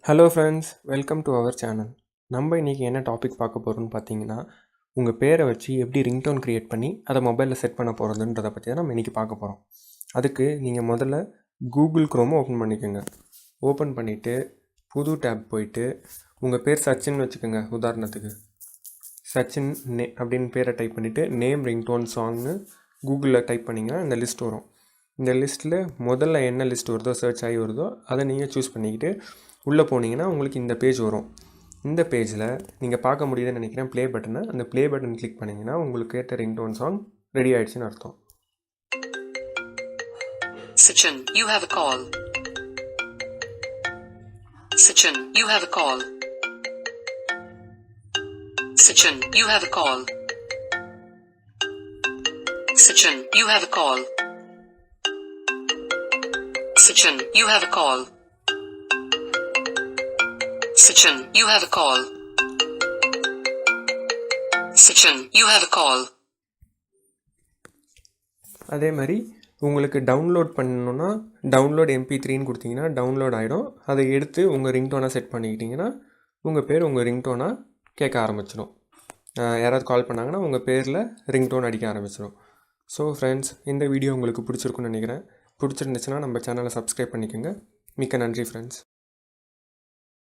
Hello friends, welcome to our channel. நம்ம இன்றைக்கி என்ன டாபிக் பார்க்க போகிறோம்னு பார்த்தீங்கன்னா, உங்கள் பேரை வச்சு எப்படி ரிங்டோன் க்ரியேட் பண்ணி அதை மொபைலில் செட் பண்ண போகிறதுன்றதை பற்றி தான் நம்ம இன்றைக்கி பார்க்க போகிறோம். அதுக்கு நீங்கள் முதல்ல கூகுள் க்ரோமை ஓப்பன் பண்ணிக்கோங்க. ஓப்பன் பண்ணிவிட்டு புது டேப் போயிட்டு உங்கள் பேர் சச்சின்னு வச்சுக்கோங்க. உதாரணத்துக்கு சச்சின் அப்படின்னு பேரை டைப் பண்ணிவிட்டு நேம் ரிங்டோன் சாங்னு கூகுளில் டைப் பண்ணிங்கன்னா இந்த லிஸ்ட் வரும். இந்த லிஸ்ட்டில் முதல்ல என்ன லிஸ்ட் வருதோ, சர்ச் ஆகி வருதோ அதை நீங்கள் சூஸ் பண்ணிக்கிட்டு உள்ளே போனீங்கன்னா உங்களுக்கு இந்த பேஜ் வரும். இந்த பேஜில் நீங்கள் பார்க்க முடியுதுன்னு நினைக்கிறேன் ப்ளே பட்டனை. அந்த ப்ளே பட்டன் கிளிக் பண்ணிங்கன்னா உங்களுக்கு கேட்ட ரிங்டோன் சாங் ரெடி ஆகிடுச்சின்னு அர்த்தம். Sachin, you have a call. Sachin, you have a call. Sachin, you have a call. Sachin, you have a call. Sachin, you have a call. Sachin, you have a call. Sachin, you have a call. அதே மாதிரி உங்களுக்கு download பண்ணணுன்னா download MP3ன்னு கொடுத்தீங்கன்னா download ஆகிடும். அதை எடுத்து உங்கள் ரிங்டோனாக set பண்ணிக்கிட்டிங்கன்னா உங்கள் பேர் உங்கள் ரிங்டோனாக கேட்க ஆரம்பிச்சிடும். யாராவது கால் பண்ணாங்கன்னா உங்கள் பேரில் ரிங்டோன் அடிக்க ஆரம்பிச்சிடும். ஸோ ஃப்ரெண்ட்ஸ், இந்த வீடியோ உங்களுக்கு பிடிச்சிருக்குன்னு நினைக்கிறேன். பிடிச்சிருந்துச்சுன்னா நம்ம சேனலை சப்ஸ்கிரைப் பண்ணிக்கோங்க. மிக்க நன்றி ஃப்ரெண்ட்ஸ்.